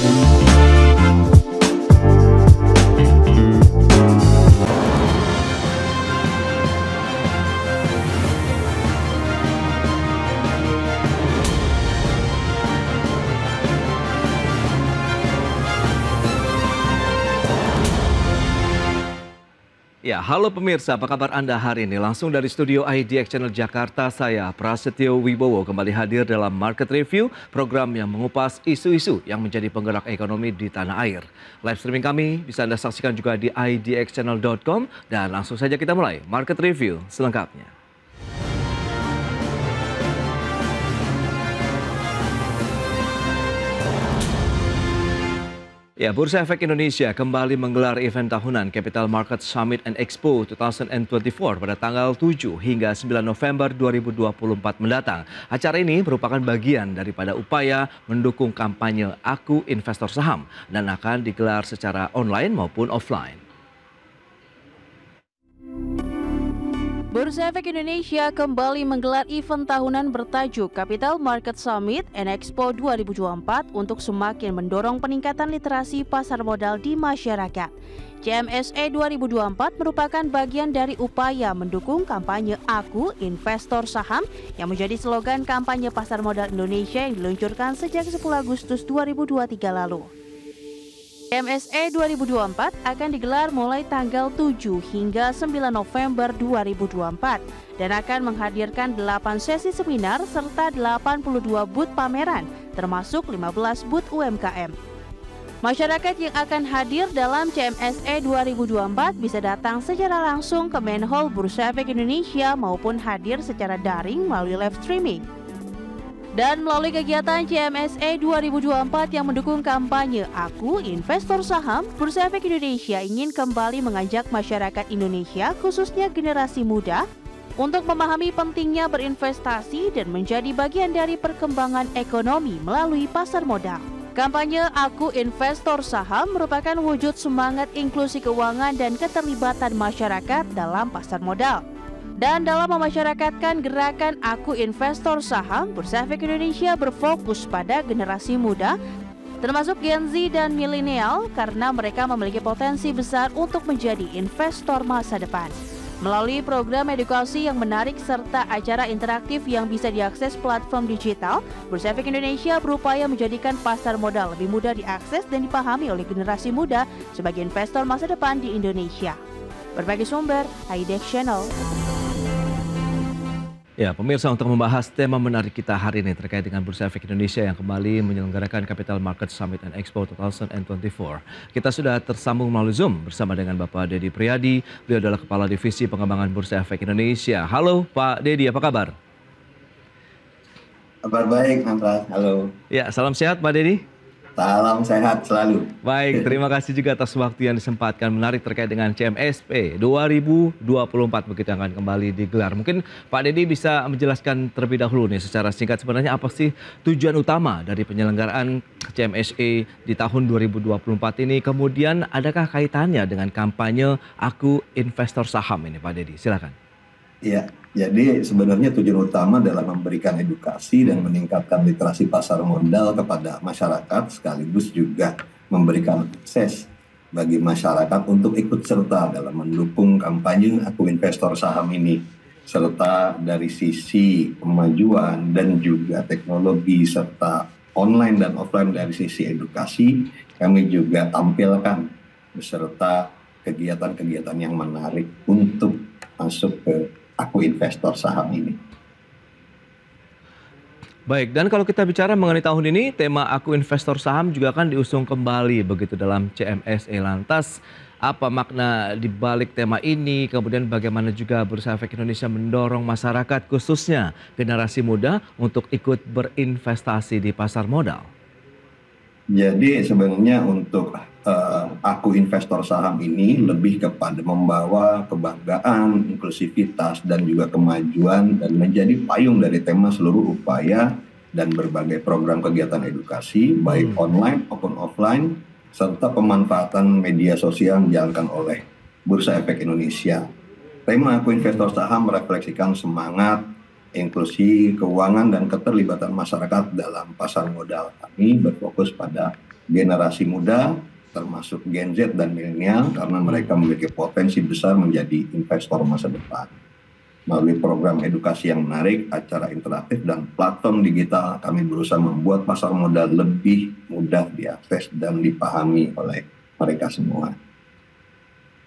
Ya, halo pemirsa, apa kabar Anda hari ini? Langsung dari studio IDX Channel Jakarta, saya Prasetyo Wibowo kembali hadir dalam Market Review, program yang mengupas isu-isu yang menjadi penggerak ekonomi di tanah air. Live streaming kami bisa Anda saksikan juga di idxchannel.com dan langsung saja kita mulai Market Review selengkapnya. Ya, Bursa Efek Indonesia kembali menggelar event tahunan Capital Market Summit and Expo 2024 pada tanggal 7 hingga 9 November 2024 mendatang. Acara ini merupakan bagian daripada upaya mendukung kampanye Aku Investor Saham dan akan digelar secara online maupun offline. Bursa Efek Indonesia kembali menggelar event tahunan bertajuk Capital Market Summit and Expo 2024 untuk semakin mendorong peningkatan literasi pasar modal di masyarakat. CMSE 2024 merupakan bagian dari upaya mendukung kampanye Aku Investor Saham yang menjadi slogan kampanye pasar modal Indonesia yang diluncurkan sejak 10 Agustus 2023 lalu. CMSE 2024 akan digelar mulai tanggal 7 hingga 9 November 2024 dan akan menghadirkan 8 sesi seminar serta 82 booth pameran termasuk 15 booth UMKM. Masyarakat yang akan hadir dalam CMSE 2024 bisa datang secara langsung ke Main Hall Bursa Efek Indonesia maupun hadir secara daring melalui live streaming. Dan melalui kegiatan CMSE 2024 yang mendukung kampanye Aku Investor Saham, Bursa Efek Indonesia ingin kembali mengajak masyarakat Indonesia, khususnya generasi muda, untuk memahami pentingnya berinvestasi dan menjadi bagian dari perkembangan ekonomi melalui pasar modal. Kampanye Aku Investor Saham merupakan wujud semangat inklusi keuangan dan keterlibatan masyarakat dalam pasar modal. Dan dalam memasyarakatkan gerakan Aku Investor Saham, Bursa Efek Indonesia berfokus pada generasi muda, termasuk Gen Z dan milenial, karena mereka memiliki potensi besar untuk menjadi investor masa depan. Melalui program edukasi yang menarik serta acara interaktif yang bisa diakses platform digital, Bursa Efek Indonesia berupaya menjadikan pasar modal lebih mudah diakses dan dipahami oleh generasi muda sebagai investor masa depan di Indonesia. Berbagai sumber, IDX Channel. Ya, pemirsa, untuk membahas tema menarik kita hari ini terkait dengan Bursa Efek Indonesia yang kembali menyelenggarakan Capital Market Summit and Expo 2024. Kita sudah tersambung melalui Zoom bersama dengan Bapak Dedi Priyadi. Beliau adalah Kepala Divisi Pengembangan Bursa Efek Indonesia. Halo Pak Dedi, apa kabar? Kabar baik, Mas. Halo. Ya, salam sehat Pak Dedi. Salam sehat selalu. Baik, terima kasih juga atas waktu yang disempatkan menarik terkait dengan CMSP 2024 begitu yang akan kembali digelar. Mungkin Pak Dedi bisa menjelaskan terlebih dahulu nih secara singkat sebenarnya apa sih tujuan utama dari penyelenggaraan CMSE di tahun 2024 ini, kemudian adakah kaitannya dengan kampanye Aku Investor Saham ini Pak Dedi? Silakan. Iya, jadi sebenarnya tujuan utama adalah memberikan edukasi dan meningkatkan literasi pasar modal kepada masyarakat, sekaligus juga memberikan akses bagi masyarakat untuk ikut serta dalam mendukung kampanye Aku Investor Saham ini, serta dari sisi kemajuan dan juga teknologi serta online dan offline dari sisi edukasi, kami juga tampilkan beserta kegiatan-kegiatan yang menarik untuk masuk ke Aku Investor Saham ini. Baik, dan kalau kita bicara mengenai tahun ini, tema Aku Investor Saham juga akan diusung kembali begitu dalam CMSE. Lantas, apa makna di balik tema ini? Kemudian bagaimana juga Bursa Efek Indonesia mendorong masyarakat, khususnya generasi muda, untuk ikut berinvestasi di pasar modal? Jadi sebenarnya untuk Aku Investor Saham ini lebih kepada membawa kebanggaan, inklusivitas, dan juga kemajuan, dan menjadi payung dari tema seluruh upaya dan berbagai program kegiatan edukasi, baik online maupun offline, serta pemanfaatan media sosial yang dijalankan oleh Bursa Efek Indonesia. Tema Aku Investor Saham merefleksikan semangat inklusi keuangan dan keterlibatan masyarakat dalam pasar modal. Kami berfokus pada generasi muda, termasuk Gen Z dan milenial, karena mereka memiliki potensi besar menjadi investor masa depan. Melalui program edukasi yang menarik, acara interaktif, dan platform digital, kami berusaha membuat pasar modal lebih mudah diakses dan dipahami oleh mereka semua.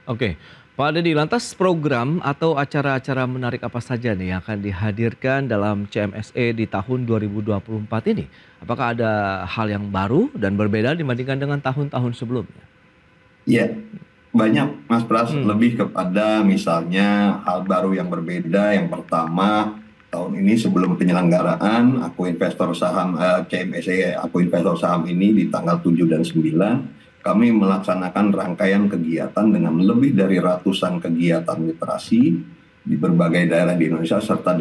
Oke, Pak Dedi, lantas program atau acara-acara menarik apa saja nih yang akan dihadirkan dalam CMSE di tahun 2024 ini? Apakah ada hal yang baru dan berbeda dibandingkan dengan tahun-tahun sebelumnya? Ya, banyak Mas Pras, lebih kepada misalnya hal baru yang berbeda. Yang pertama, tahun ini sebelum penyelenggaraan Aku Investor Saham CMSE Aku Investor Saham ini di tanggal 7 dan 9, kami melaksanakan rangkaian kegiatan dengan lebih dari ratusan kegiatan literasi di berbagai daerah di Indonesia, serta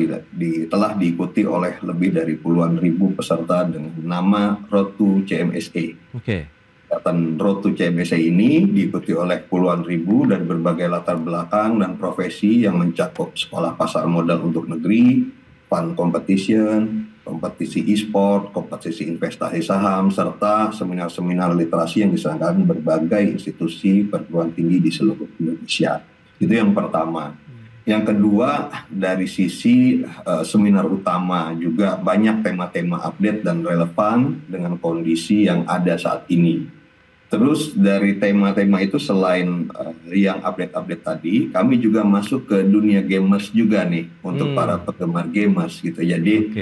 telah diikuti oleh lebih dari puluhan ribu peserta dengan nama Road to CMSE. Oke. Kegiatan Road to CMSE ini diikuti oleh puluhan ribu dari berbagai latar belakang dan profesi yang mencakup sekolah pasar modal untuk negeri, fund competition, kompetisi e-sport, kompetisi investasi saham, serta seminar-seminar literasi yang diselenggarakan berbagai institusi perguruan tinggi di seluruh Indonesia. Itu yang pertama. Yang kedua, dari sisi seminar utama juga banyak tema-tema update dan relevan dengan kondisi yang ada saat ini. Terus dari tema-tema itu selain yang update-update tadi, kami juga masuk ke dunia gamers juga nih untuk para penggemar gamers gitu. Jadi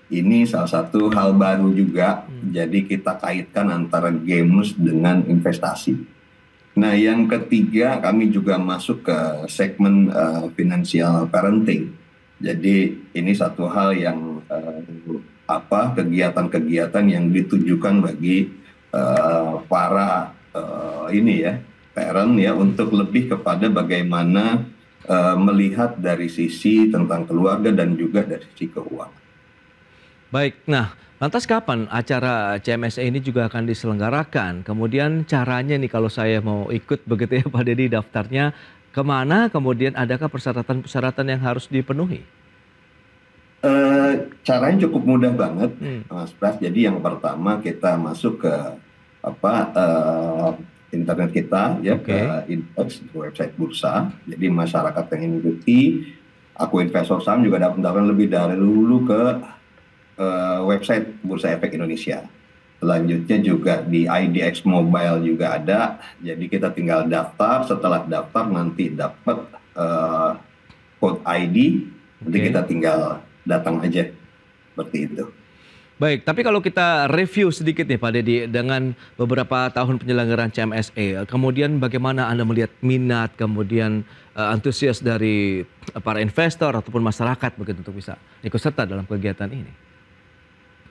ini salah satu hal baru juga. Jadi kita kaitkan antara gamers dengan investasi. Nah, yang ketiga kami juga masuk ke segmen financial parenting. Jadi ini satu hal yang kegiatan-kegiatan yang ditujukan bagi para parent ya, untuk lebih kepada bagaimana melihat dari sisi tentang keluarga dan juga dari sisi keuangan. Baik, nah lantas kapan acara CMSE ini juga akan diselenggarakan? Kemudian caranya nih kalau saya mau ikut begitu ya Pak Dedi, daftarnya kemana? Kemudian adakah persyaratan-persyaratan yang harus dipenuhi? Caranya cukup mudah banget, Mas Pras. Jadi yang pertama kita masuk ke internet kita ya, ke Index, website bursa. Jadi masyarakat yang mengikuti Aku Investor Saham juga dapat mendapatkan lebih dahulu ke website Bursa Efek Indonesia. Selanjutnya juga di IDX Mobile juga ada. Jadi kita tinggal daftar. Setelah daftar nanti dapat code ID. Nanti kita tinggal datang aja seperti itu. Baik, tapi kalau kita review sedikit nih Pak Dedi, dengan beberapa tahun penyelenggaraan CMSE, kemudian bagaimana Anda melihat minat, kemudian antusias dari para investor ataupun masyarakat begitu untuk bisa ikut serta dalam kegiatan ini?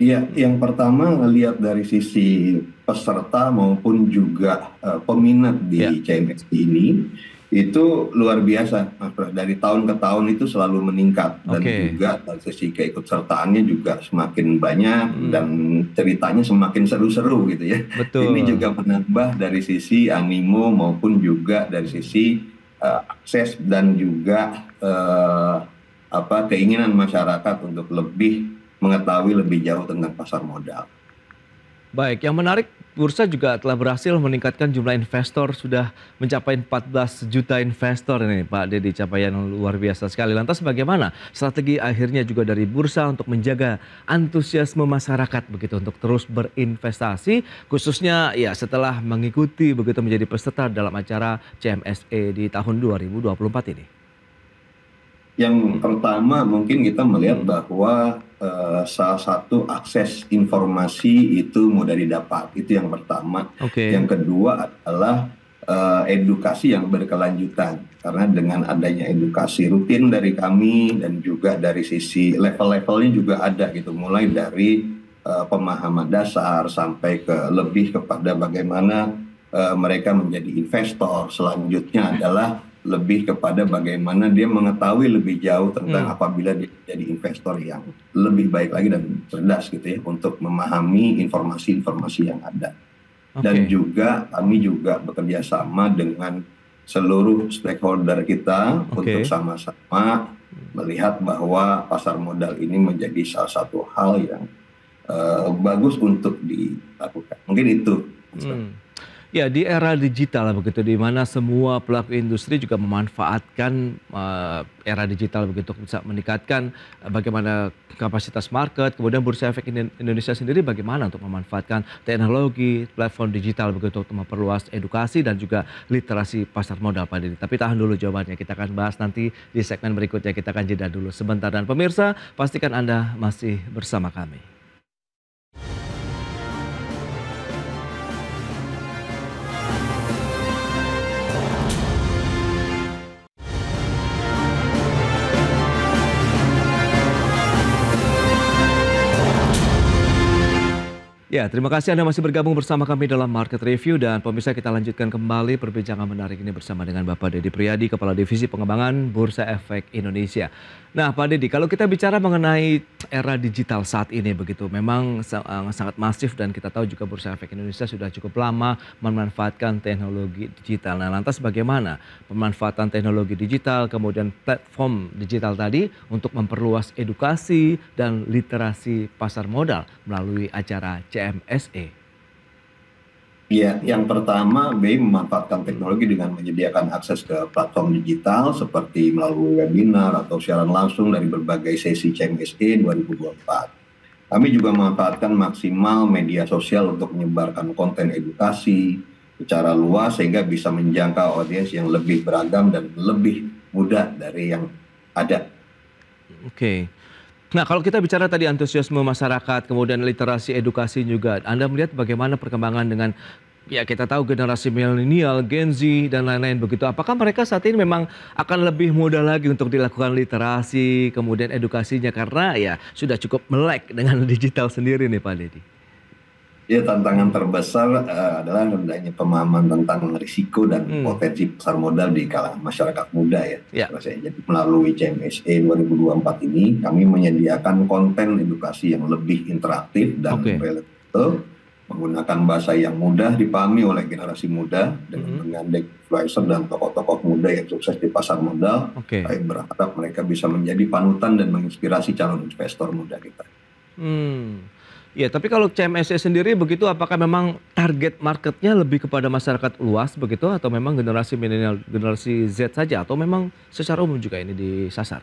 Iya, yang pertama ngelihat dari sisi peserta maupun juga peminat di CMSE ini itu luar biasa, Mas Pras. Dari tahun ke tahun itu selalu meningkat dan juga dari sisi keikutsertaannya juga semakin banyak dan ceritanya semakin seru-seru gitu ya. Betul. Ini juga menambah dari sisi animo maupun juga dari sisi akses dan juga keinginan masyarakat untuk lebih mengetahui lebih jauh tentang pasar modal. Baik, yang menarik, bursa juga telah berhasil meningkatkan jumlah investor, sudah mencapai 14 juta investor ini Pak Dedi, capaian luar biasa sekali. Lantas bagaimana strategi akhirnya juga dari bursa untuk menjaga antusiasme masyarakat begitu untuk terus berinvestasi, khususnya ya setelah mengikuti begitu menjadi peserta dalam acara CMSE di tahun 2024 ini? Yang pertama mungkin kita melihat bahwa salah satu akses informasi itu mudah didapat, itu yang pertama. Yang kedua adalah edukasi yang berkelanjutan, karena dengan adanya edukasi rutin dari kami dan juga dari sisi level-levelnya juga ada gitu, mulai dari pemahaman dasar sampai ke lebih kepada bagaimana mereka menjadi investor. Selanjutnya adalah lebih kepada bagaimana dia mengetahui lebih jauh tentang apabila dia jadi investor yang lebih baik lagi dan cerdas gitu ya, untuk memahami informasi-informasi yang ada. Dan juga kami juga bekerja sama dengan seluruh stakeholder kita untuk sama-sama melihat bahwa pasar modal ini menjadi salah satu hal yang bagus untuk dilakukan. Mungkin itu Mas. Ya, di era digital begitu, di mana semua pelaku industri juga memanfaatkan era digital begitu untuk bisa meningkatkan bagaimana kapasitas market, kemudian Bursa Efek Indonesia sendiri bagaimana untuk memanfaatkan teknologi, platform digital begitu untuk memperluas edukasi dan juga literasi pasar modal, Pak Didi. Tapi tahan dulu jawabannya, kita akan bahas nanti di segmen berikutnya, kita akan jeda dulu sebentar. Dan pemirsa, pastikan Anda masih bersama kami. Ya, terima kasih Anda masih bergabung bersama kami dalam Market Review, dan pemirsa, kita lanjutkan kembali perbincangan menarik ini bersama dengan Bapak Deddy Priyadi, Kepala Divisi Pengembangan Bursa Efek Indonesia. Nah, Pak Deddy, kalau kita bicara mengenai era digital saat ini begitu, memang sangat masif, dan kita tahu juga Bursa Efek Indonesia sudah cukup lama memanfaatkan teknologi digital. Nah, lantas bagaimana pemanfaatan teknologi digital, kemudian platform digital tadi untuk memperluas edukasi dan literasi pasar modal melalui acara CMSE? Ya, yang pertama BI memanfaatkan teknologi dengan menyediakan akses ke platform digital seperti melalui webinar atau siaran langsung dari berbagai sesi CMSE 2024. Kami juga memanfaatkan maksimal media sosial untuk menyebarkan konten edukasi secara luas sehingga bisa menjangkau audiens yang lebih beragam dan lebih mudah dari yang ada. Oke. Nah, kalau kita bicara tadi antusiasme masyarakat, kemudian literasi edukasi juga, Anda melihat bagaimana perkembangan dengan, ya kita tahu generasi milenial, Gen Z, dan lain-lain begitu. Apakah mereka saat ini memang akan lebih mudah lagi untuk dilakukan literasi, kemudian edukasinya, karena ya sudah cukup melek dengan digital sendiri nih Pak Deddy? Ya, tantangan terbesar adalah rendahnya pemahaman tentang risiko dan potensi pasar modal di kalangan masyarakat muda ya. Jadi melalui CMSE 2024 ini kami menyediakan konten edukasi yang lebih interaktif dan relevan, menggunakan bahasa yang mudah dipahami oleh generasi muda dengan menggandeng influencer dan tokoh-tokoh muda yang sukses di pasar modal. Kami berharap mereka bisa menjadi panutan dan menginspirasi calon investor muda kita. Ya, tapi kalau CMSE sendiri begitu, apakah memang target marketnya lebih kepada masyarakat luas begitu, atau memang generasi milenial, generasi Z saja, atau memang secara umum juga ini disasar?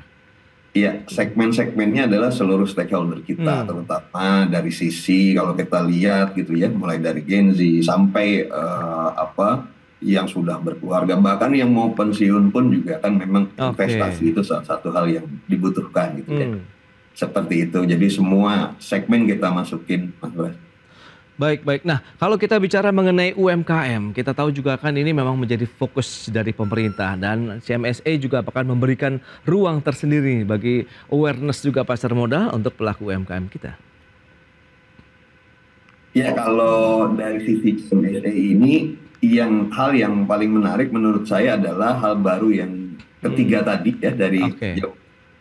Iya, segmen-segmennya adalah seluruh stakeholder kita, terutama dari sisi kalau kita lihat gitu ya, mulai dari Gen Z sampai yang sudah berkeluarga, bahkan yang mau pensiun pun juga kan memang investasi itu salah satu hal yang dibutuhkan gitu ya. Seperti itu, jadi semua segmen kita masukin, Mas Bras. Baik. Nah, kalau kita bicara mengenai UMKM, kita tahu juga kan ini memang menjadi fokus dari pemerintah, dan CMSE juga akan memberikan ruang tersendiri bagi awareness juga pasar modal untuk pelaku UMKM kita. Ya, kalau dari sisi CMSE ini, hal yang paling menarik menurut saya adalah hal baru yang ketiga tadi ya, dari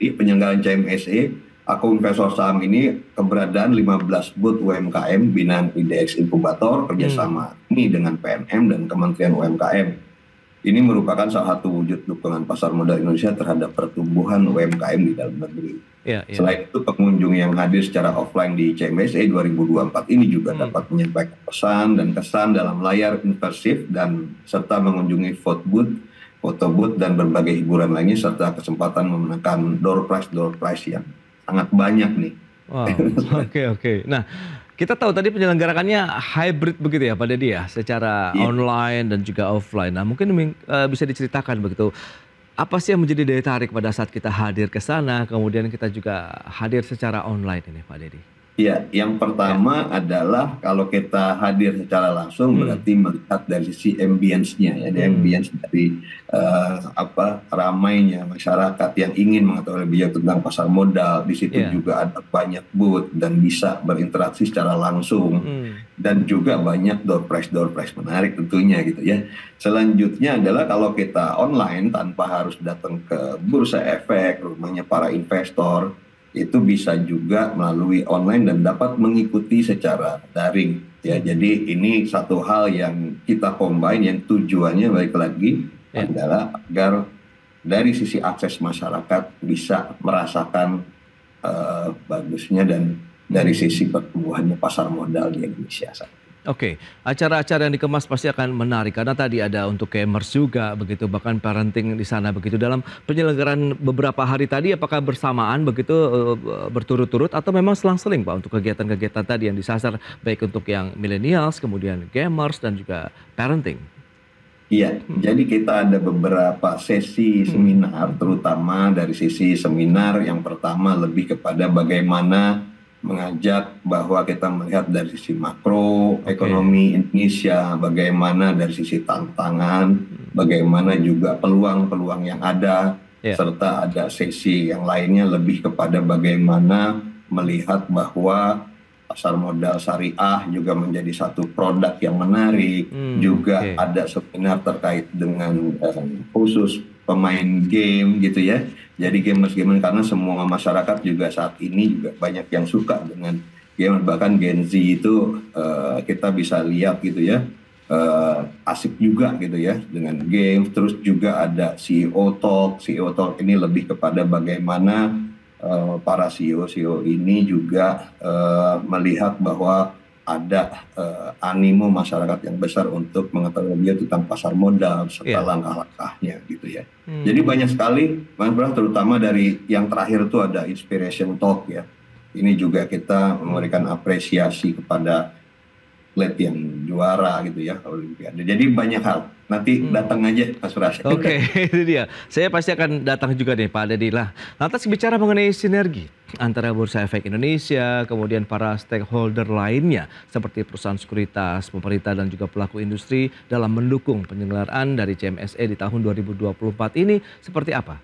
penyelenggaraan CMSE. Aku investor saham ini keberadaan 15 booth UMKM binaan IDX Inkubator kerjasama ini dengan PNM dan Kementerian UMKM. Ini merupakan salah satu wujud dukungan pasar modal Indonesia terhadap pertumbuhan UMKM di dalam negeri. Selain itu, pengunjung yang hadir secara offline di CMSE 2024 ini juga dapat menyampaikan pesan dan kesan dalam layar imersif dan serta mengunjungi foto booth dan berbagai hiburan lainnya, serta kesempatan memenangkan door prize yang sangat banyak nih. Oke. Nah, kita tahu tadi penyelenggarakannya hybrid begitu ya Pak Deddy ya, secara online dan juga offline. Nah, mungkin bisa diceritakan begitu, apa sih yang menjadi daya tarik pada saat kita hadir ke sana, kemudian kita juga hadir secara online ini Pak Deddy? Ya, yang pertama adalah kalau kita hadir secara langsung berarti melihat dari sisi ambience-nya ya, ambience dari ramainya masyarakat yang ingin mengetahui lebih jauh tentang pasar modal. Di situ juga ada banyak booth dan bisa berinteraksi secara langsung, dan juga banyak door prize menarik tentunya gitu ya. Selanjutnya adalah kalau kita online tanpa harus datang ke Bursa Efek, rumahnya para investor, itu bisa juga melalui online dan dapat mengikuti secara daring ya. Jadi ini satu hal yang kita combine, yang tujuannya balik lagi adalah agar dari sisi akses masyarakat bisa merasakan bagusnya dan dari sisi pertumbuhannya pasar modal di Indonesia. Oke, acara-acara yang dikemas pasti akan menarik karena tadi ada untuk gamers juga begitu, bahkan parenting di sana begitu. Dalam penyelenggaraan beberapa hari tadi apakah bersamaan begitu berturut-turut atau memang selang-seling Pak untuk kegiatan-kegiatan tadi yang disasar baik untuk yang millennials, kemudian gamers dan juga parenting? Iya, Hmm. jadi kita ada beberapa sesi Hmm. seminar, terutama dari sisi seminar yang pertama lebih kepada bagaimana mengajak bahwa kita melihat dari sisi makro Oke. ekonomi Indonesia, bagaimana dari sisi tantangan, Hmm. bagaimana juga peluang-peluang yang ada, Ya, serta ada sesi yang lainnya lebih kepada bagaimana melihat bahwa pasar modal syariah juga menjadi satu produk yang menarik. Juga oke. ada seminar terkait dengan khusus pemain game gitu ya. Jadi gamers-gamers karena semua masyarakat juga saat ini juga banyak yang suka dengan game, bahkan Gen Z itu kita bisa lihat gitu ya, asik juga gitu ya dengan game. Terus juga ada CEO Talk. CEO Talk ini lebih kepada bagaimana para CEO-CEO ini juga melihat bahwa ada animo masyarakat yang besar untuk mengetahui lebih tentang pasar modal serta Iya. langkah-langkahnya gitu ya. Jadi Hmm. banyak sekali, Mas Bram, terutama dari yang terakhir itu ada Inspiration Talk ya. Ini juga kita Hmm. memberikan apresiasi kepada atlet yang juara gitu ya Olimpiade. Jadi banyak hal. Nanti Hmm. datang aja Mas Bram. Oke, itu dia. Saya pasti akan datang juga nih Pak Dedi. Lah, lantas bicara mengenai sinergi antara Bursa Efek Indonesia, kemudian para stakeholder lainnya seperti perusahaan sekuritas, pemerintah dan juga pelaku industri dalam mendukung penyelenggaraan dari CMSE di tahun 2024 ini seperti apa?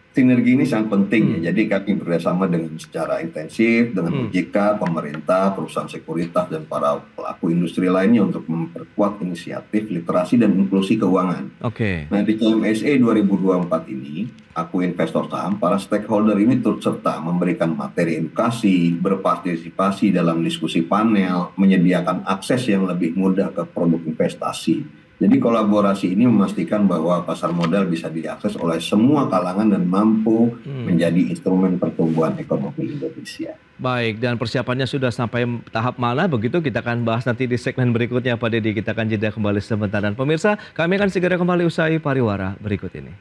Sinergi ini sangat penting Hmm. ya. Jadi kami bekerjasama dengan secara intensif dengan Hmm. OJK, pemerintah, perusahaan sekuritas, dan para pelaku industri lainnya untuk memperkuat inisiatif literasi dan inklusi keuangan. Oke. Nah, di CMSE 2024 ini, aku investor saham, para stakeholder ini turut serta memberikan materi edukasi, berpartisipasi dalam diskusi panel, menyediakan akses yang lebih mudah ke produk investasi. Jadi kolaborasi ini memastikan bahwa pasar modal bisa diakses oleh semua kalangan dan mampu Hmm. menjadi instrumen pertumbuhan ekonomi Indonesia. Baik, dan persiapannya sudah sampai tahap mana begitu kita akan bahas nanti di segmen berikutnya Pak Dedi. Kita akan jeda kembali sebentar dan pemirsa, kami akan segera kembali usai pariwara berikut ini.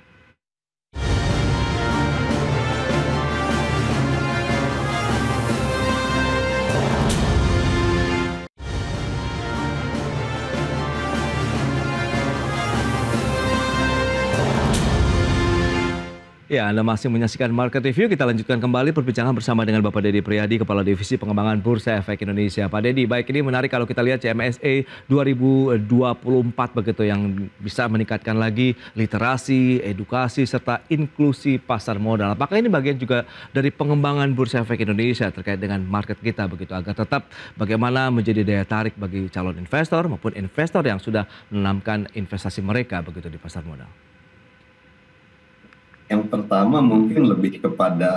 Ya, Anda masih menyaksikan Market Review. Kita lanjutkan kembali perbincangan bersama dengan Bapak Dedi Priyadi, Kepala Divisi Pengembangan Bursa Efek Indonesia. Pak Dedi, baik, ini menarik kalau kita lihat CMSE 2024 begitu yang bisa meningkatkan lagi literasi, edukasi, serta inklusi pasar modal. Apakah ini bagian juga dari pengembangan Bursa Efek Indonesia terkait dengan market kita begitu agar tetap bagaimana menjadi daya tarik bagi calon investor maupun investor yang sudah menanamkan investasi mereka begitu di pasar modal? Yang pertama mungkin lebih kepada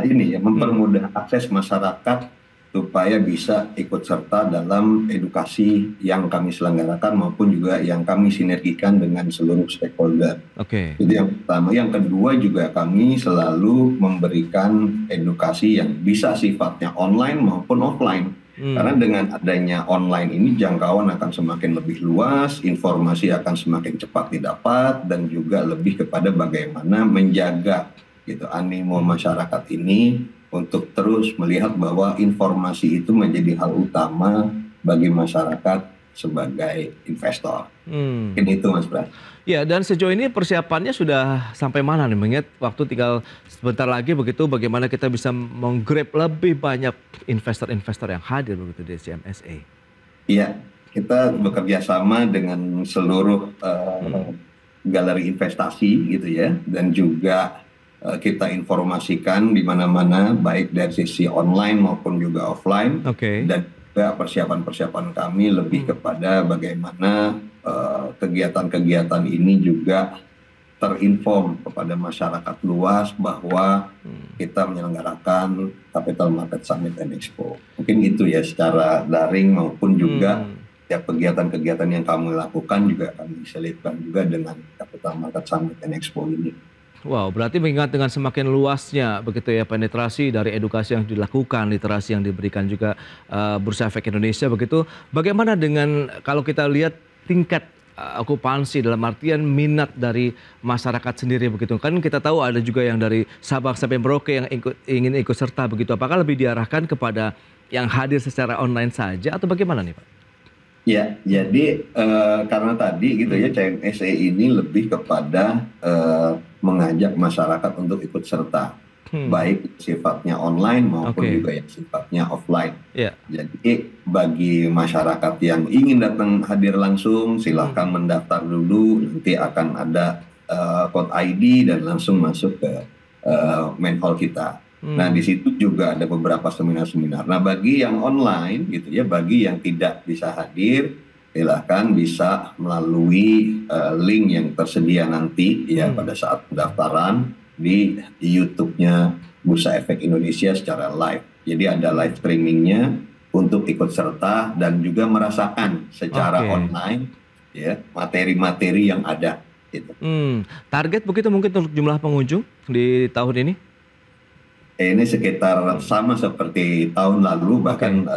ini ya, Hmm. mempermudah akses masyarakat supaya bisa ikut serta dalam edukasi yang kami selenggarakan maupun juga yang kami sinergikan dengan seluruh stakeholder. Oke. Itu yang pertama. Yang kedua juga kami selalu memberikan edukasi yang bisa sifatnya online maupun offline. Karena Hmm. dengan adanya online ini jangkauan akan semakin lebih luas, informasi akan semakin cepat didapat, dan juga lebih kepada bagaimana menjaga gitu animo Hmm. masyarakat ini untuk terus melihat bahwa informasi itu menjadi hal utama bagi masyarakat sebagai investor. Hmm. Mungkin itu Mas Bras. Ya, dan sejauh ini persiapannya sudah sampai mana nih? Mengingat waktu tinggal sebentar lagi begitu, bagaimana kita bisa menggrab lebih banyak investor-investor yang hadir begitu di CMSA? Iya, kita bekerja sama dengan seluruh Hmm. galeri investasi gitu ya, dan juga kita informasikan di mana-mana baik dari sisi online maupun juga offline, Oke. dan juga persiapan-persiapan kami lebih Hmm. kepada bagaimana kegiatan-kegiatan ini juga terinform kepada masyarakat luas bahwa Hmm. kita menyelenggarakan Capital Market Summit and Expo. Mungkin itu ya secara daring maupun juga Hmm. ya kegiatan-kegiatan yang kami lakukan juga kami selipkan juga dengan Capital Market Summit and Expo ini. Wow, berarti mengingat dengan semakin luasnya begitu ya penetrasi dari edukasi yang dilakukan, literasi yang diberikan juga Bursa Efek Indonesia begitu. Bagaimana dengan kalau kita lihat tingkat okupansi dalam artian minat dari masyarakat sendiri begitu. Kan kita tahu ada juga yang dari Sabang sampai Merauke yang ingin ikut serta begitu. Apakah lebih diarahkan kepada yang hadir secara online saja atau bagaimana nih, Pak? Ya, jadi karena tadi gitu ya CMSE ini lebih kepada mengajak masyarakat untuk ikut serta, baik sifatnya online maupun juga yang sifatnya offline. Yeah. Jadi bagi masyarakat yang ingin datang hadir langsung, silahkan mendaftar dulu, nanti akan ada code ID dan langsung masuk ke main hall kita. Nah, di situ juga ada beberapa seminar-seminar. Nah, bagi yang online gitu ya, bagi yang tidak bisa hadir, silahkan bisa melalui link yang tersedia nanti ya pada saat pendaftaran di YouTube-nya Bursa Efek Indonesia secara live. Jadi ada live streamingnya untuk ikut serta dan juga merasakan secara online ya materi-materi yang ada. Gitu. Target begitu mungkin untuk jumlah pengunjung di tahun ini? Ini sekitar sama seperti tahun lalu, bahkan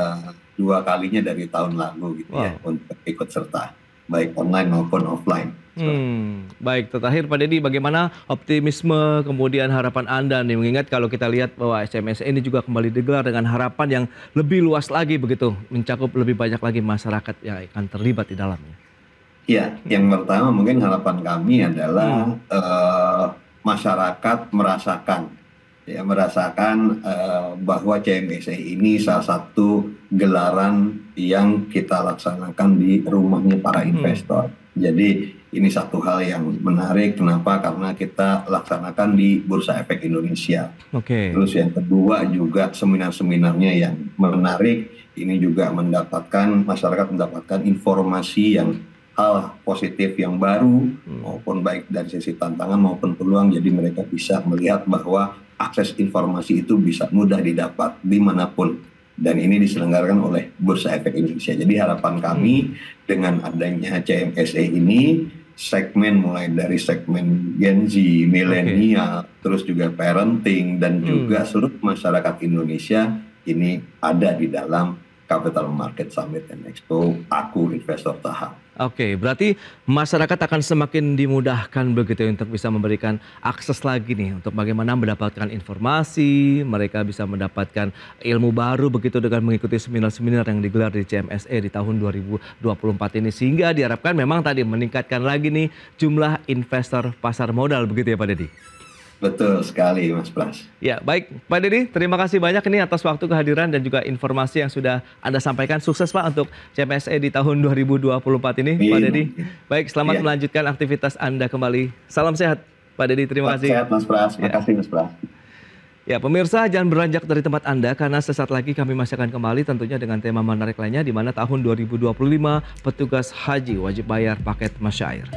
2 kalinya dari tahun lalu gitu ya untuk ikut serta, baik online maupun offline. Baik, terakhir Pak Deddy, bagaimana optimisme kemudian harapan Anda nih, mengingat kalau kita lihat bahwa CMSE ini juga kembali digelar dengan harapan yang lebih luas lagi begitu, mencakup lebih banyak lagi masyarakat yang akan terlibat di dalamnya. Ya, yang pertama mungkin harapan kami adalah masyarakat merasakan bahwa CMSE ini salah satu gelaran yang kita laksanakan di rumahnya para investor. Jadi ini satu hal yang menarik. Kenapa? Karena kita laksanakan di Bursa Efek Indonesia. Terus yang kedua juga seminar-seminarnya yang menarik. Ini juga masyarakat mendapatkan informasi yang hal positif yang baru, maupun baik dari sisi tantangan maupun peluang. Jadi mereka bisa melihat bahwa akses informasi itu bisa mudah didapat dimanapun. Dan ini diselenggarakan oleh Bursa Efek Indonesia. Jadi harapan kami dengan adanya CMSE ini, segmen mulai dari segmen Gen Z, milenial, terus juga parenting, dan juga seluruh masyarakat Indonesia ini ada di dalam Capital Market Summit and Expo Aku Investor Tahap. Berarti masyarakat akan semakin dimudahkan begitu untuk bisa memberikan akses lagi nih untuk bagaimana mendapatkan informasi, mereka bisa mendapatkan ilmu baru begitu dengan mengikuti seminar-seminar yang digelar di CMSE di tahun 2024 ini, sehingga diharapkan memang tadi meningkatkan lagi nih jumlah investor pasar modal begitu ya Pak Deddy. Betul sekali Mas Pras. Ya, baik Pak Deddy, terima kasih banyak ini atas waktu kehadiran dan juga informasi yang sudah Anda sampaikan. Sukses Pak untuk CMSE di tahun 2024 ini Pak Deddy. Baik, selamat melanjutkan aktivitas Anda kembali. Salam sehat Pak Deddy, terima kasih. Sehat Mas Pras, terima kasih Mas Pras. Ya, pemirsa jangan beranjak dari tempat Anda karena sesaat lagi kami masih akan kembali tentunya dengan tema menarik lainnya di mana tahun 2025 petugas haji wajib bayar paket masyair.